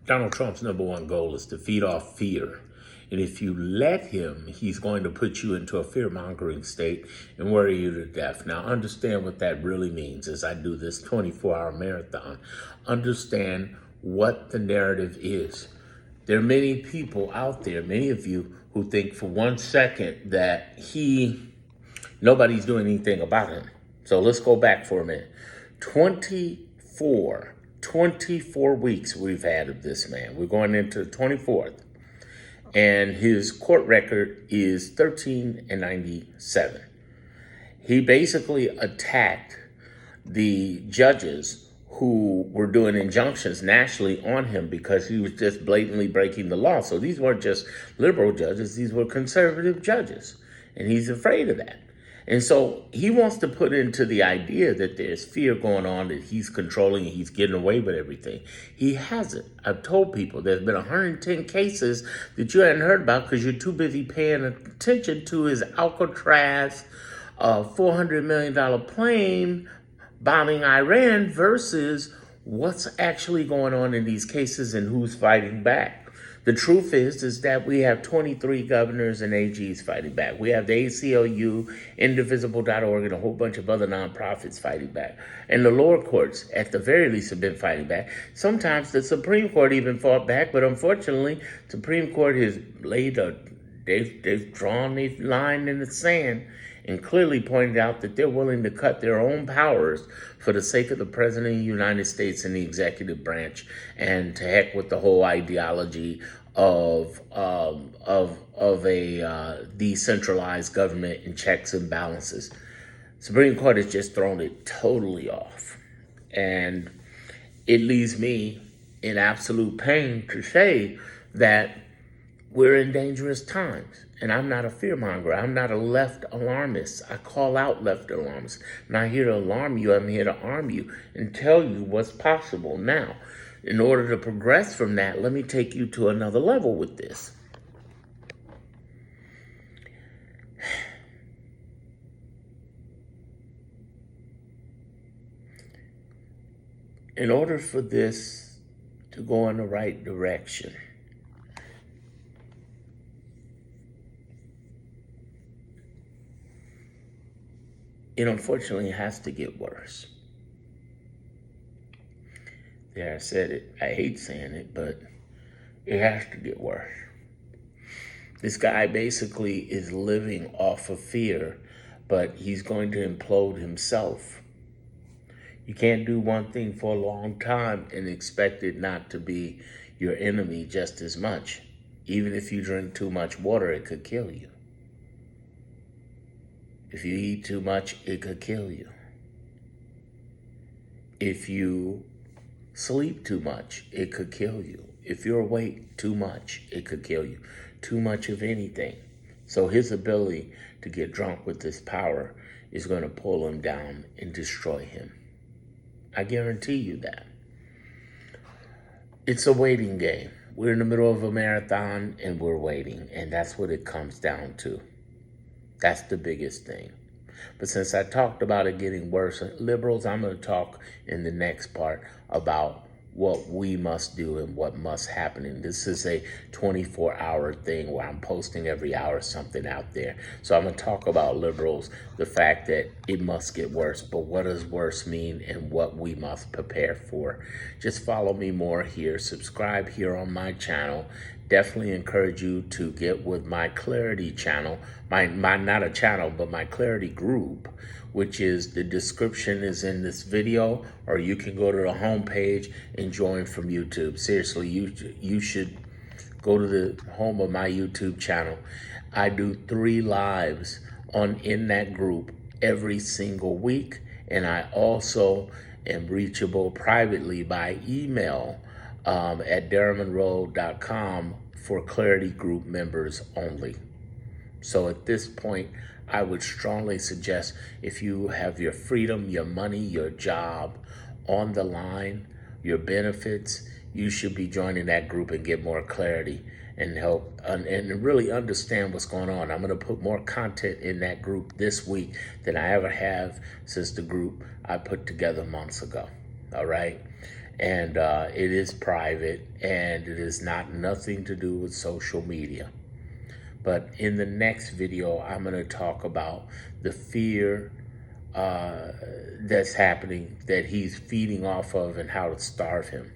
Donald Trump's number one goal is to feed off fear. And if you let him, he's going to put you into a fear-mongering state and worry you to death. Now, understand what that really means as I do this 24-hour marathon. Understand what the narrative is. There are many people out there, many of you, who think for 1 second that nobody's doing anything about him. So let's go back for a minute. 24 weeks we've had of this man. We're going into the 24th. And his court record is 13-97. He basically attacked the judges who were doing injunctions nationally on him because he was just blatantly breaking the law. So these weren't just liberal judges, these were conservative judges. And he's afraid of that. And so he wants to put into the idea that there's fear going on, that he's controlling and he's getting away with everything. He hasn't. I've told people there's been 110 cases that you hadn't heard about because you're too busy paying attention to his Alcatraz $400 million plane bombing Iran versus what's actually going on in these cases and who's fighting back. The truth is that we have 23 governors and AGs fighting back. We have the ACLU, Indivisible.org, and a whole bunch of other nonprofits fighting back. And the lower courts, at the very least, have been fighting back. Sometimes the Supreme Court even fought back, but unfortunately, the Supreme Court has they've drawn the line in the sand and clearly pointed out that they're willing to cut their own powers for the sake of the President of the United States and the executive branch, and to heck with the whole ideology of a decentralized government and checks and balances. Supreme Court has just thrown it totally off. And it leaves me in absolute pain to say that we're in dangerous times. And I'm not a fearmonger. I'm not a left alarmist. I call out left alarmists. I'm not here to alarm you. I'm here to arm you and tell you what's possible. Now, in order to progress from that, let me take you to another level with this. In order for this to go in the right direction, it unfortunately has to get worse. Yeah, I said it. I hate saying it, but it has to get worse. This guy basically is living off of fear, but he's going to implode himself. You can't do one thing for a long time and expect it not to be your enemy just as much. Even if you drink too much water, it could kill you. If you eat too much, it could kill you. If you sleep too much, it could kill you. If you're awake too much, it could kill you. Too much of anything. So his ability to get drunk with this power is going to pull him down and destroy him. I guarantee you that. It's a waiting game. We're in the middle of a marathon and we're waiting. And that's what it comes down to. That's the biggest thing. But since I talked about it getting worse, liberals, I'm going to talk in the next part about what we must do and what must happen. And this is a 24-hour thing where I'm posting every hour something out there. So I'm going to talk about liberals, the fact that it must get worse, but what does worse mean and what we must prepare for. Just follow me more here. Subscribe here on my channel. Definitely encourage you to get with my Clarity channel, my not a channel, but my Clarity group, which is the description is in this video, or you can go to the homepage and join from YouTube. Seriously, you should go to the home of my YouTube channel. I do 3 lives in that group every single week, and I also am reachable privately by email at darrenmonroe.com for Clarity Group members only. So at this point, I would strongly suggest, if you have your freedom, your money, your job on the line, your benefits, you should be joining that group and get more clarity and help and really understand what's going on. I'm going to put more content in that group this week than I ever have since the group I put together months ago. All right. And it is private, and it is not nothing to do with social media. But in the next video, I'm going to talk about the fear that's happening, that he's feeding off of, and how to starve him.